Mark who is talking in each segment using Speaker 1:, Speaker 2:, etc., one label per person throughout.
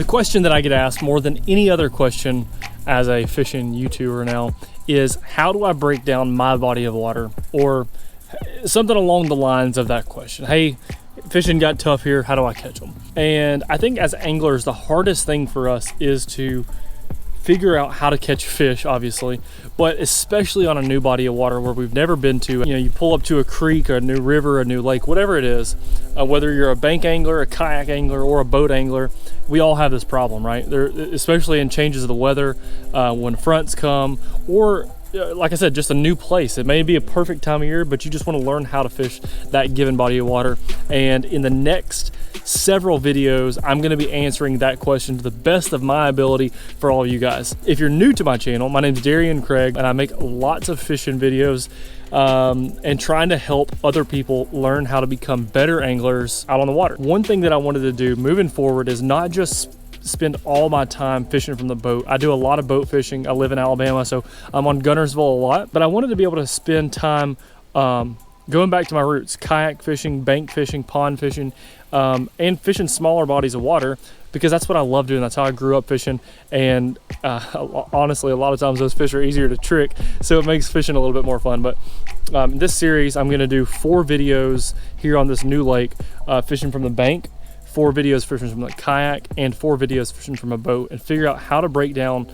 Speaker 1: question that I get asked more than any other question as a fishing YouTuber now is, how do I break down my body of water? Or something along the lines of that question. Hey, fishing got tough here, how do I catch them? And I think as anglers, the hardest thing for us is to figure out how to catch fish, obviously, but especially on a new body of water where we've never been to. You know, you pull up to a creek, a new river, a new lake, whatever it is, whether you're a bank angler, a kayak angler, or a boat angler, we all have this problem, right? There, especially in changes of the weather, when fronts come, or like I said, just a new place. It may be a perfect time of year, but you just want to learn how to fish that given body of water. And in the next several videos, I'm going to be answering that question to the best of my ability for all of you guys. If you're new to my channel, my name is Darian Craig, and I make lots of fishing videos and trying to help other people learn how to become better anglers out on the water. One thing that I wanted to do moving forward is not just spend all my time fishing from the boat. I do a lot of boat fishing. I live in Alabama, so I'm on Guntersville a lot, but I wanted to be able to spend time going back to my roots, kayak fishing, bank fishing, pond fishing, and fishing smaller bodies of water, because that's what I love doing. That's how I grew up fishing. And honestly, a lot of times those fish are easier to trick, so it makes fishing a little bit more fun. But this series, I'm gonna do 4 videos here on this new lake, fishing from the bank, 4 videos fishing from the kayak, and 4 videos fishing from a boat, and figure out how to break down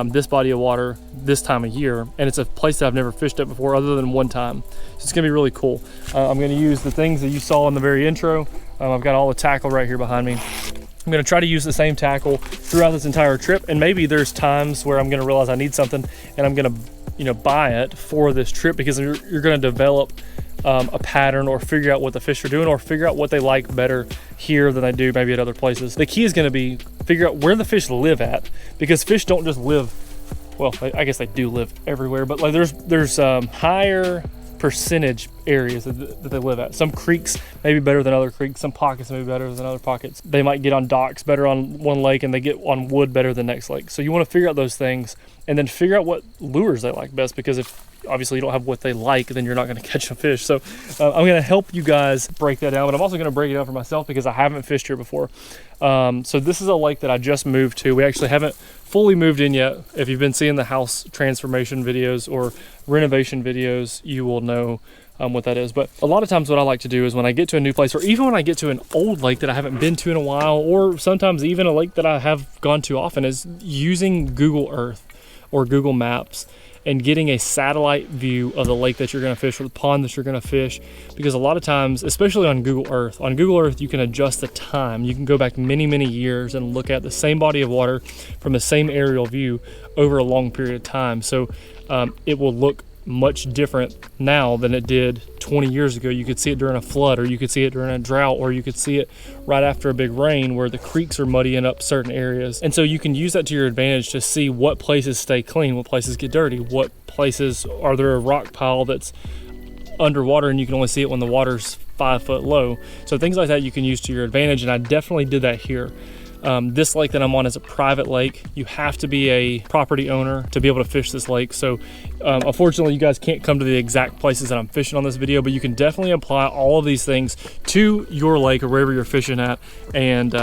Speaker 1: this body of water this time of year. And it's a place that I've never fished at before other than one time. So it's gonna be really cool. I'm gonna use the things that you saw in the very intro. I've got all the tackle right here behind me. I'm gonna try to use the same tackle throughout this entire trip, and maybe there's times where I'm gonna realize I need something and I'm gonna, you know, buy it for this trip, because you're gonna develop a pattern, or figure out what the fish are doing, or figure out what they like better here than they do maybe at other places. The key is going to be figure out where the fish live at, because fish don't just live, well, I guess they do live everywhere, but like there's higher percentage areas that they live at. Some creeks may be better than other creeks, some pockets may be better than other pockets. They might get on docks better on one lake, and they get on wood better than next lake. So you want to figure out those things, and then figure out what lures they like best, because if obviously you don't have what they like, then you're not going to catch a fish. So I'm going to help you guys break that down, but I'm also going to break it down for myself because I haven't fished here before. So this is a lake that I just moved to. We actually haven't fully moved in yet. If you've been seeing the house transformation videos or renovation videos, you will know what that is. But a lot of times what I like to do is when I get to a new place, or even when I get to an old lake that I haven't been to in a while, or sometimes even a lake that I have gone to often, is using Google Earth or Google Maps and getting a satellite view of the lake that you're going to fish, or the pond that you're going to fish. Because a lot of times, especially on Google Earth, you can adjust the time. You can go back many, many years and look at the same body of water from the same aerial view over a long period of time. So it will look much different now than it did 20 years ago. You could see it during a flood, or you could see it during a drought, or you could see it right after a big rain where the creeks are muddying up certain areas. And so you can use that to your advantage to see what places stay clean, what places get dirty, what places are there a rock pile that's underwater and you can only see it when the water's 5 foot low. So things like that you can use to your advantage, and I definitely did that here. This lake that I'm on is a private lake. You have to be a property owner to be able to fish this lake. So unfortunately, you guys can't come to the exact places that I'm fishing on this video, but you can definitely apply all of these things to your lake or wherever you're fishing at, and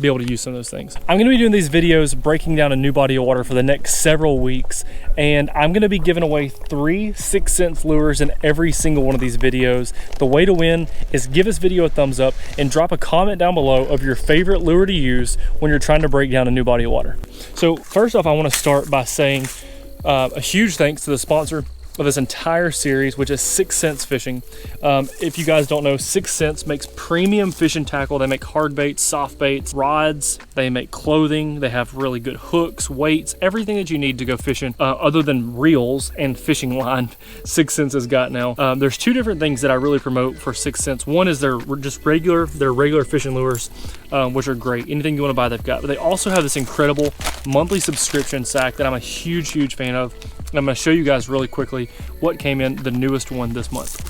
Speaker 1: be able to use some of those things. I'm gonna be doing these videos breaking down a new body of water for the next several weeks, and I'm gonna be giving away 3 6 cents lures in every single one of these videos. The way to win is give this video a thumbs up and drop a comment down below of your favorite lure to use when you're trying to break down a new body of water. So first off, I want to start by saying a huge thanks to the sponsor of this entire series, which is 6 Cents Fishing. If you guys don't know, 6 Cents makes premium fishing tackle. They make hard baits, soft baits, rods. They make clothing. They have really good hooks, weights, everything that you need to go fishing, other than reels and fishing line. 6 Cents has got now. There's 2 different things that I really promote for 6 Cents. One is their regular fishing lures, which are great. Anything you want to buy, they've got. But they also have this incredible monthly subscription sack that I'm a huge fan of. And I'm going to show you guys really quickly what came in, the newest one this month.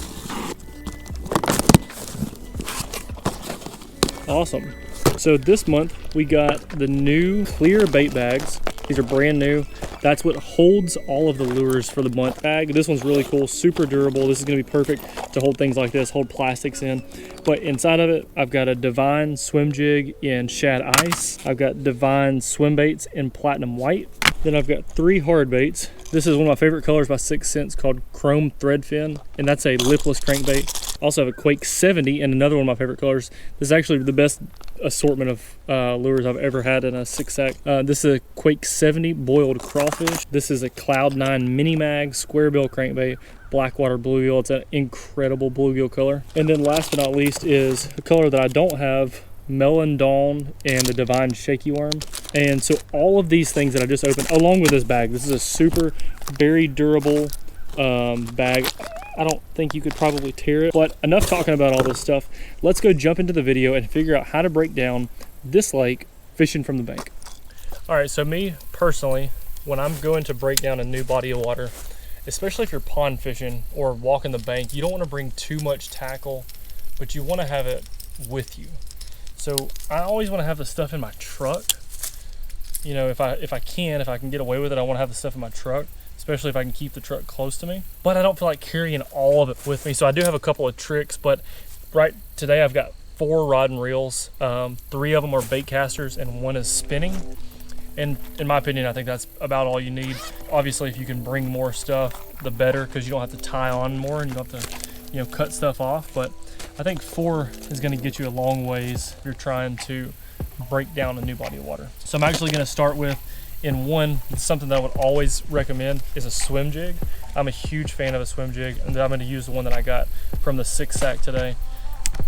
Speaker 1: Awesome. So this month we got the new clear bait bags. These are brand new. That's what holds all of the lures for the month bag. This one's really cool, super durable. This is gonna be perfect to hold things like this, hold plastics in. But inside of it, I've got a Divine swim jig in shad ice. I've got Divine swim baits in platinum white. Then I've got 3 hard baits. This is one of my favorite colors by 6th Sense called Chrome Threadfin, and that's a lipless crankbait. I also have a Quake 70 and another one of my favorite colors. This is actually the best assortment of lures I've ever had in a 6-sack. This is a Quake 70 boiled crawfish. This is a Cloud 9 mini mag square bill crankbait, blackwater bluegill. It's an incredible bluegill color. And then last but not least is a color that I don't have, Melon Dawn and the Divine Shaky Worm. And so all of these things that I just opened, along with this bag, this is a super, very durable bag. I don't think you could probably tear it, but enough talking about all this stuff. Let's go jump into the video and figure out how to break down this lake fishing from the bank. All right, so me personally, when I'm going to break down a new body of water, especially if you're pond fishing or walking the bank, you don't want to bring too much tackle, but you want to have it with you. So I always want to have the stuff in my truck. You know, if I can get away with it, I want to have the stuff in my truck, especially if I can keep the truck close to me. But I don't feel like carrying all of it with me. So I do have a couple of tricks, but right today I've got 4 rod and reels. 3 of them are bait casters and 1 is spinning. And in my opinion, I think that's about all you need. Obviously, if you can bring more stuff, the better, because you don't have to tie on more and you don't have to, you know, cut stuff off. But I think 4 is going to get you a long ways if you're trying to break down a new body of water. So I'm actually going to start with, in 1, something that I would always recommend is a swim jig. I'm a huge fan of a swim jig, and I'm going to use the one that I got from the 6-sack today.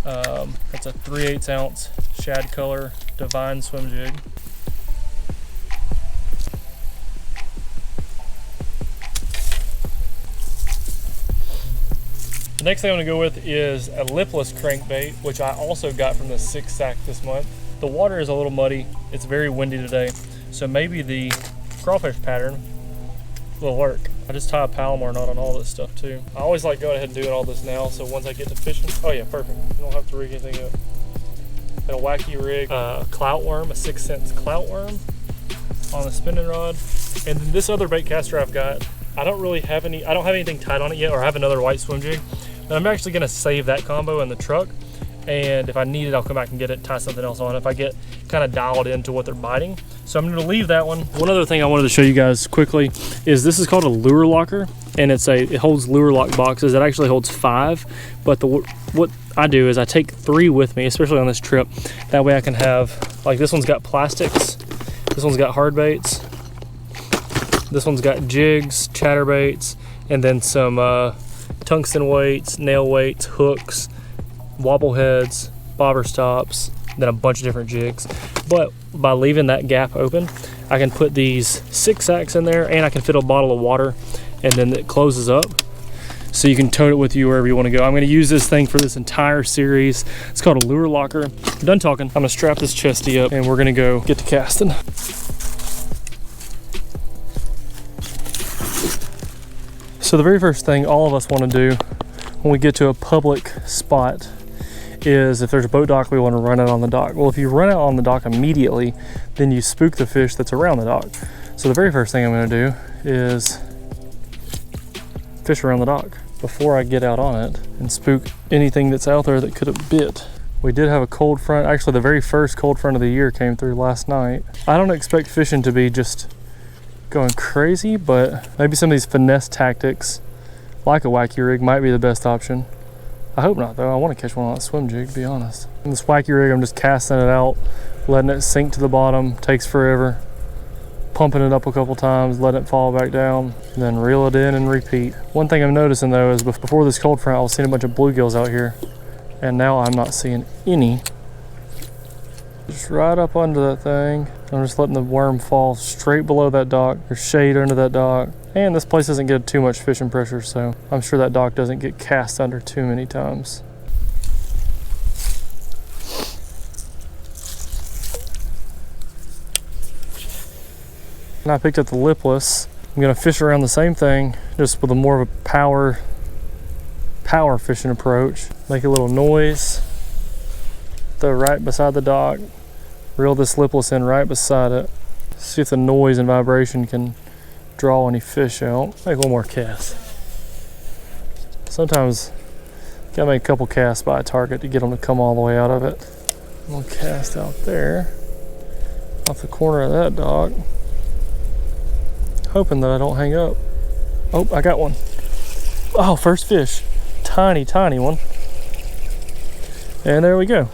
Speaker 1: It's a 3/8 ounce shad color Divine swim jig. The next thing I'm gonna go with is a lipless crankbait, which I also got from the 6-sack this month. The water is a little muddy. It's very windy today, so maybe the crawfish pattern will work. I just tie a Palomar knot on all this stuff too. I always like going ahead and doing all this now, so once I get to fishing, oh yeah, perfect. You don't have to rig anything up. And a wacky rig, clout worm, a 6th Sense clout worm on the spinning rod. And then this other bait caster I've got, I don't have anything tied on it yet, or I have another white swim jig. But I'm actually gonna save that combo in the truck, and if I need it, I'll come back and get it, tie something else on if I get kind of dialed into what they're biting. So I'm gonna leave that one. One other thing I wanted to show you guys quickly is this is called a lure locker, and it holds lure lock boxes. It actually holds 5, but what I do is I take 3 with me, especially on this trip. That way I can have, like, this one's got plastics, this one's got hard baits, this one's got jigs, chatterbaits, and then some tungsten weights, nail weights, hooks, wobble heads, bobber stops, then a bunch of different jigs. But by leaving that gap open, I can put these 6-sacks in there, and I can fit a bottle of water, and then it closes up. So you can tote it with you wherever you want to go. I'm going to use this thing for this entire series. It's called a lure locker. I'm done talking. I'm going to strap this chesty up, and we're going to go get to casting. So the very first thing all of us want to do when we get to a public spot is, if there's a boat dock, we want to run out on the dock. Well, if you run out on the dock immediately, then you spook the fish that's around the dock. So the very first thing I'm going to do is fish around the dock before I get out on it and spook anything that's out there that could have bit. We did have a cold front. Actually, the very first cold front of the year came through last night. I don't expect fishing to be just going crazy, but maybe some of these finesse tactics like a wacky rig might be the best option. I hope not, though. I want to catch one on a swim jig, to be honest. And this wacky rig, I'm just casting it out, letting it sink to the bottom. Takes forever. Pumping it up a couple times, letting it fall back down, then reel it in and repeat. One thing I'm noticing, though, is before this cold front, I was seeing a bunch of bluegills out here, and now I'm not seeing any. Just right up under that thing. I'm just letting the worm fall straight below that dock. There's shade under that dock. And this place doesn't get too much fishing pressure, so I'm sure that dock doesn't get cast under too many times. And I picked up the lipless. I'm gonna fish around the same thing, just with a more of a power fishing approach. Make a little noise. Throw right beside the dock. Reel this lipless in right beside it. See if the noise and vibration can draw any fish out. Make one more cast. Sometimes you gotta make a couple casts by a target to get them to come all the way out of it. One cast out there, off the corner of that dock. Hoping that I don't hang up. Oh, I got one. Oh, first fish. Tiny, tiny one. And there we go.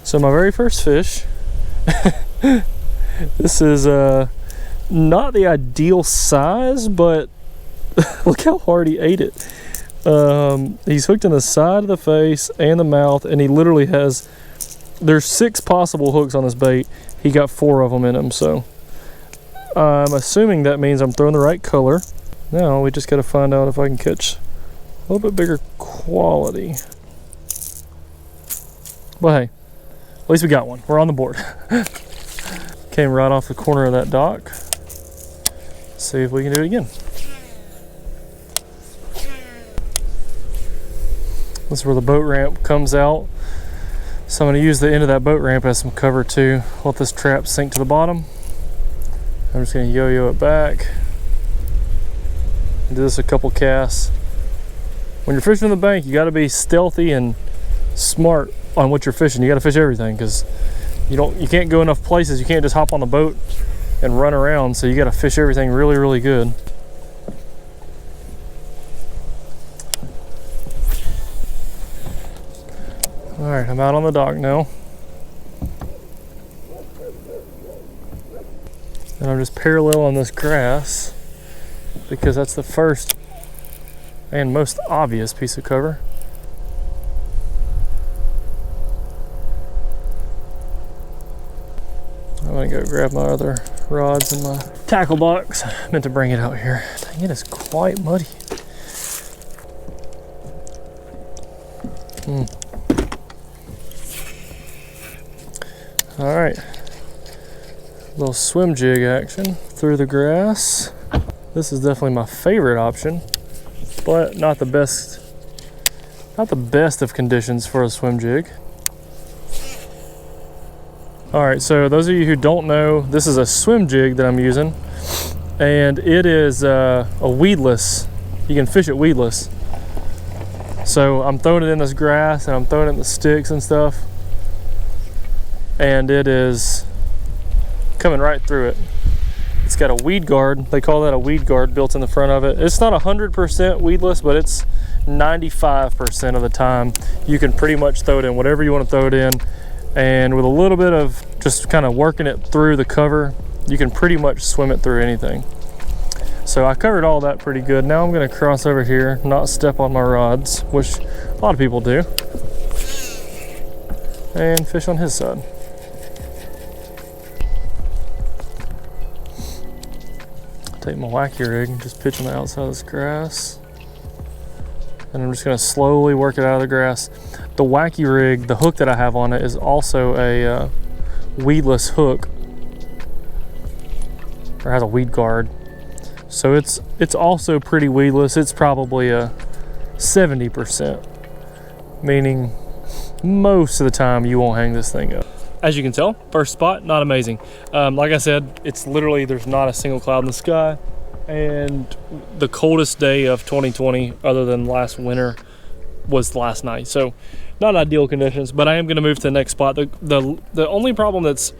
Speaker 1: So my very first fish. This is not the ideal size, but look how hard he ate it. He's hooked in the side of the face and the mouth, and he literally has, there's 6 possible hooks on this bait. He got 4 of them in him, so I'm assuming that means I'm throwing the right color. Now we just got to find out if I can catch a little bit bigger quality. But hey, at least we got one. We're on the board. Came right off the corner of that dock. See if we can do it again. This is where the boat ramp comes out. So I'm going to use the end of that boat ramp as some cover to let this trap sink to the bottom. I'm just going to yo-yo it back. Do this a couple casts. When you're fishing in the bank, you got to be stealthy and smart on what you're fishing. You got to fish everything because you can't go enough places. You can't just hop on the boat and run around. So you got to fish everything really, really good. All right, I'm out on the dock now. And I'm just parallel on this grass because that's the first and most obvious piece of cover. I'm gonna go grab my other rods in my tackle box. I meant to bring it out here. Dang, it is quite muddy. All right, little swim jig action through the grass. This is definitely my favorite option, but not the best of conditions for a swim jig. All right, so those of you who don't know, this is a swim jig that I'm using, and it is a weedless. You can fish it weedless. So I'm throwing it in this grass and I'm throwing it in the sticks and stuff, and it is coming right through it. It's got a weed guard. They call that a weed guard built in the front of it. It's not 100% weedless, but it's 95% of the time. You can pretty much throw it in whatever you want to throw it in. And with a little bit of just kind of working it through the cover, you can pretty much swim it through anything. So I covered all that pretty good. Now I'm going to cross over here, not step on my rods, which a lot of people do, and fish on his side. Take my wacky rig and just pitch on the outside of this grass. And I'm just going to slowly work it out of the grass. The wacky rig, the hook that I have on it is also a weedless hook, or has a weed guard. So it's also pretty weedless. It's probably a 70%, meaning most of the time you won't hang this thing up. As you can tell, first spot, not amazing. Like I said, it's literally, there's not a single cloud in the sky, and the coldest day of 2020 other than last winter was last night. So not ideal conditions, but I am going to move to the next spot. The only problem that's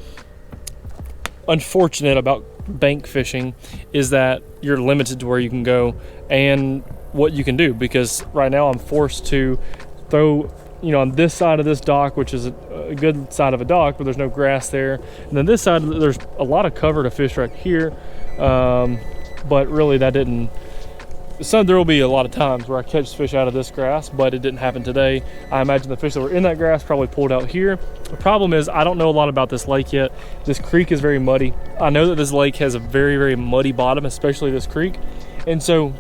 Speaker 1: unfortunate about bank fishing is that you're limited to where you can go and what you can do, because right now I'm forced to throw, you know, on this side of this dock, which is a good side of a dock, but there's no grass there, and then this side there's a lot of cover to fish right here, but really that didn't. So there will be a lot of times where I catch fish out of this grass, but it didn't happen today. I imagine the fish that were in that grass probably pulled out here. The problem is I don't know a lot about this lake yet. This creek is very muddy. I know that this lake has a very, very muddy bottom, especially this creek. And so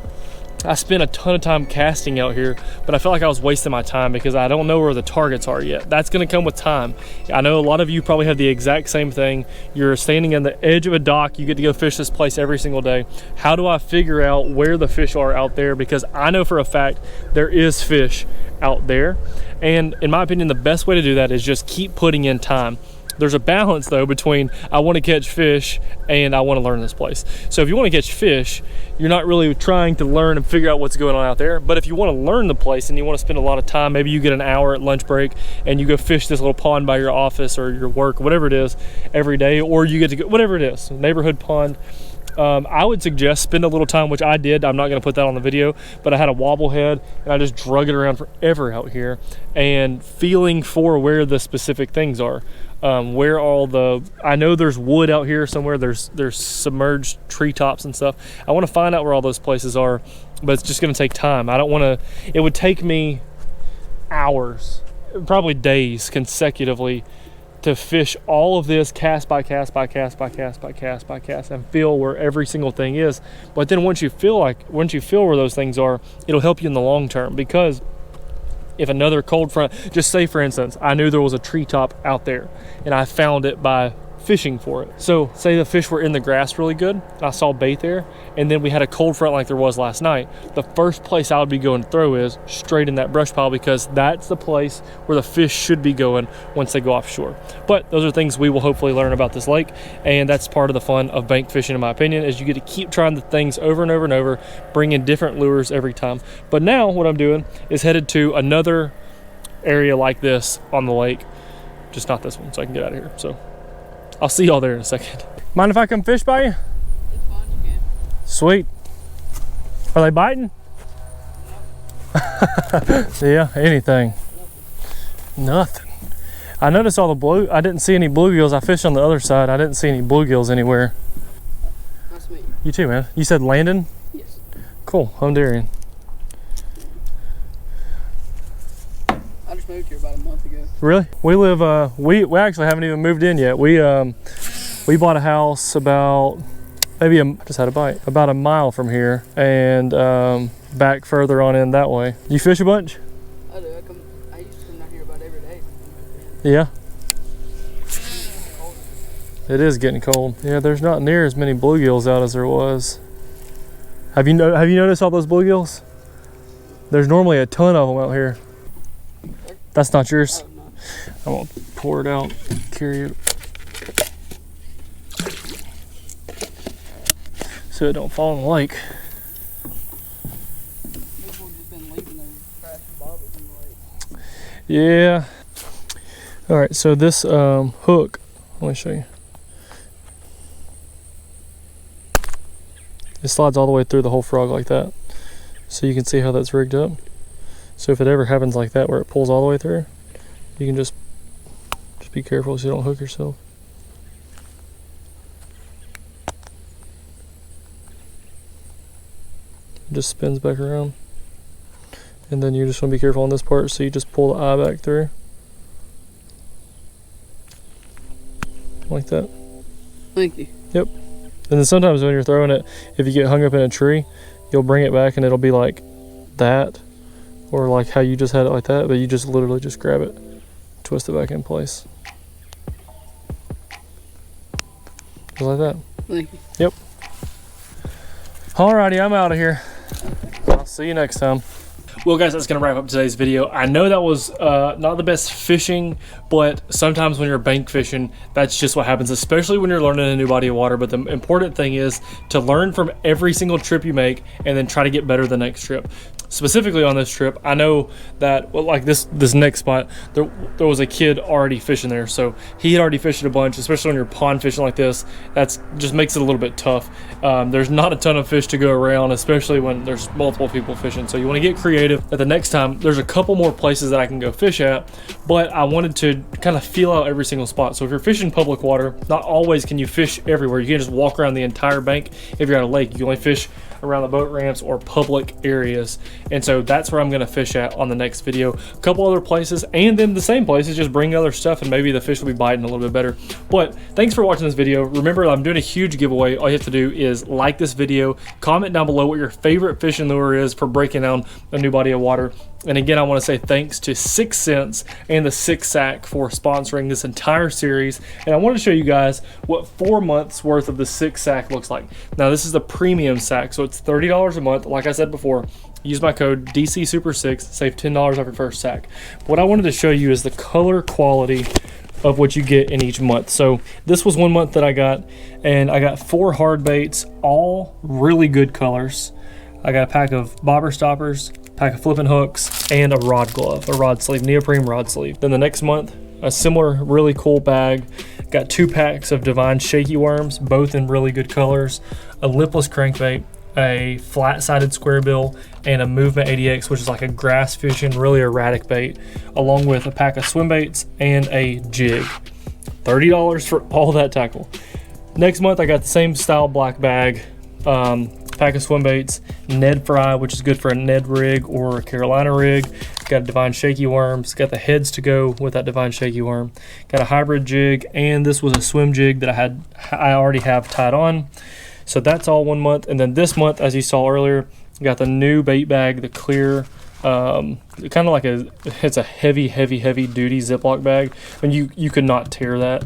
Speaker 1: I spent a ton of time casting out here, but I felt like I was wasting my time because I don't know where the targets are yet. That's gonna come with time. I know a lot of you probably have the exact same thing. You're standing on the edge of a dock, you get to go fish this place every single day. How do I figure out where the fish are out there? Because I know for a fact there is fish out there. And in my opinion, the best way to do that is just keep putting in time. There's a balance though between I want to catch fish and I want to learn this place. So if you want to catch fish, you're not really trying to learn and figure out what's going on out there. But if you want to learn the place and you want to spend a lot of time, maybe you get an hour at lunch break and you go fish this little pond by your office or your work, whatever it is, every day, or you get to go, whatever it is, neighborhood pond. I would suggest spend a little time, which I did. I'm not going to put that on the video, but I had a wobble head and I just drug it around forever out here and feeling for where the specific things are. Where all the, I know there's wood out here somewhere, there's submerged treetops and stuff. I want to find out where all those places are, but it's just going to take time. I don't want to, it would take me hours, probably days consecutively to fish all of this cast by cast by cast by cast by cast by cast and feel where every single thing is. But then once you feel where those things are, it'll help you in the long term, because if another cold front, just say for instance, I knew there was a treetop out there and I found it by fishing for it. So say the fish were in the grass really good and I saw bait there, and then we had a cold front like there was last night, the first place I would be going to throw is straight in that brush pile, because that's the place where the fish should be going once they go offshore. But those are things we will hopefully learn about this lake, and that's part of the fun of bank fishing, in my opinion, is you get to keep trying the things over and over and over, bring in different lures every time. But now what I'm doing is headed to another area like this on the lake, just not this one, so I can get out of here. So I'll see y'all there in a second. Mind if I come fish by you?
Speaker 2: It's fine, you can.
Speaker 1: Sweet. Are they biting? Yeah, anything. Nothing. I noticed all the I didn't see any bluegills. I fished on the other side. I didn't see any bluegills anywhere.
Speaker 2: Nice to meet you.
Speaker 1: You too, man. You said Landon?
Speaker 2: Yes.
Speaker 1: Cool, I'm Darian.
Speaker 2: I just moved here about a month ago.
Speaker 1: Really? We live, we actually haven't even moved in yet. We bought a house about, just had a bite, about a mile from here, and back further on in that way. You fish a bunch?
Speaker 2: I do. I used to come down here about every day.
Speaker 1: Yeah. It is getting cold. Yeah, there's not near as many bluegills out as there was. Have you noticed all those bluegills? There's normally a ton of them out here. That's not yours?
Speaker 2: Oh, no.
Speaker 1: I'm gonna pour it out, carry it, so it don't fall in the lake.
Speaker 2: People have just been leaving their trash and bobbers in the lake.
Speaker 1: Yeah. All right, so this hook, let me show you. It slides all the way through the whole frog like that. So you can see how that's rigged up. So if it ever happens like that where it pulls all the way through, you can just be careful so you don't hook yourself. It just spins back around. And then you just want to be careful on this part, so you just pull the eye back through. Like that.
Speaker 2: Thank you.
Speaker 1: Yep. And then sometimes when you're throwing it, if you get hung up in a tree, you'll bring it back and it'll be like that, or like how you just had it like that, but you just literally just grab it, twist it back in place. Just like that.
Speaker 2: Thank you.
Speaker 1: Yep. Alrighty, I'm out of here. I'll see you next time. Well guys, that's gonna wrap up today's video. I know that was not the best fishing, but sometimes when you're bank fishing, that's just what happens, especially when you're learning a new body of water. But the important thing is to learn from every single trip you make and then try to get better the next trip. Specifically on this trip, I know that, well, like this next spot, there was a kid already fishing there, so he had already fished a bunch. Especially when you're pond fishing like this, that's just makes it a little bit tough. There's not a ton of fish to go around, especially when there's multiple people fishing, so you want to get creative. At the next time, there's a couple more places that I can go fish at, but I wanted to kind of feel out every single spot. So if you're fishing public water, not always can you fish everywhere. You can't just walk around the entire bank. If you're at a lake, you can only fish around the boat ramps or public areas, and so that's where I'm going to fish at on the next video. A couple other places, and then the same places, just bring other stuff and maybe the fish will be biting a little bit better. But thanks for watching this video. Remember, I'm doing a huge giveaway. All you have to do is like this video, comment down below what your favorite fishing lure is for breaking down a new body of water. And again, I want to say thanks to 6 Sense and the Six Sack for sponsoring this entire series. And I want to show you guys what 4 months worth of the Six Sack looks like. Now, this is the premium sack, so it's $30 a month. Like I said before, use my code DCSuper6, save $10 off your first sack. What I wanted to show you is the color quality of what you get in each month. So this was one month that I got, and I got 4 hard baits, all really good colors. I got a pack of bobber stoppers, pack of flipping hooks, and a rod glove, a rod sleeve, neoprene rod sleeve. Then the next month, a similar really cool bag. Got 2 packs of Divine shaky worms, both in really good colors, a lipless crankbait, a flat-sided square bill, and a Movement 80X, which is like a grass fishing, really erratic bait, along with a pack of swim baits and a jig. $30 for all that tackle. Next month, I got the same style black bag, pack of swim baits, Ned Fry, which is good for a Ned rig or a Carolina rig. Got a Divine shaky worms, got the heads to go with that Divine shaky worm. Got a hybrid jig, and this was a swim jig that I already have tied on. So that's all one month. And then this month, as you saw earlier, got the new bait bag, the clear, kind of like it's a heavy duty Ziploc bag. And you could not tear that.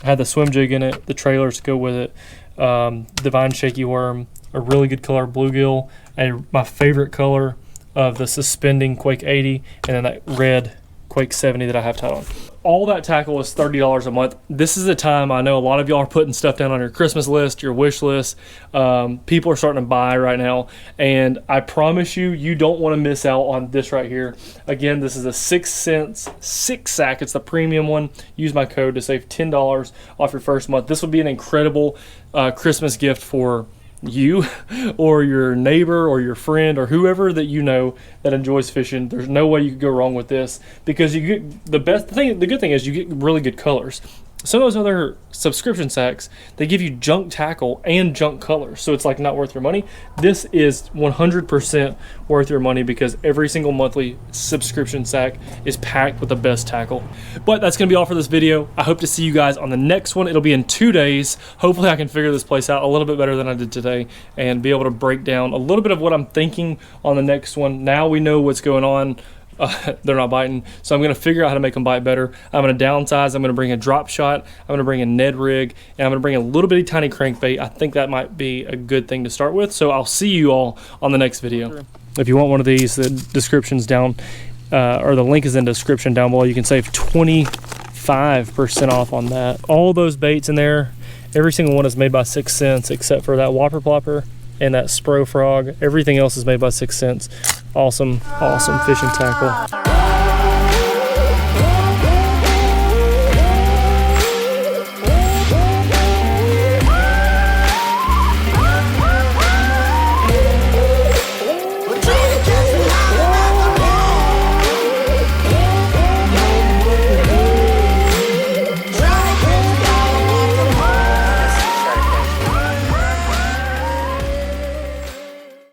Speaker 1: Had the swim jig in it, the trailers to go with it, Divine shaky worm, a really good color bluegill, and my favorite color of the suspending Quake 80, and then that red Quake 70 that I have tied on. All that tackle is $30 a month. This is a time I know a lot of y'all are putting stuff down on your Christmas list, your wish list. People are starting to buy right now, and I promise you, you don't want to miss out on this right here. Again, this is a 6 cents 6-sack. It's the premium one. Use my code to save $10 off your first month. This would be an incredible Christmas gift for you or your neighbor or your friend or whoever that you know that enjoys fishing. There's no way you could go wrong with this, because you get the good thing is you get really good colors. Some of those other subscription sacks, they give you junk tackle and junk colors, so it's like not worth your money. This is 100% worth your money, because every single monthly subscription sack is packed with the best tackle. But that's gonna be all for this video. I hope to see you guys on the next one. It'll be in 2 days. Hopefully I can figure this place out a little bit better than I did today and be able to break down a little bit of what I'm thinking on the next one. Now we know what's going on. They're not biting, so I'm going to figure out how to make them bite better. I'm going to downsize. I'm going to bring a drop shot. I'm going to bring a Ned rig, and I'm going to bring a little bitty tiny crankbait. I think that might be a good thing to start with. So I'll see you all on the next video. If you want one of these, the description's down, or the link is in the description down below. You can save 25% off on that. All those baits in there, every single one is made by 6 cents except for that Whopper Plopper and that Spro Frog. Everything else is made by 6 cents. Awesome fishing tackle.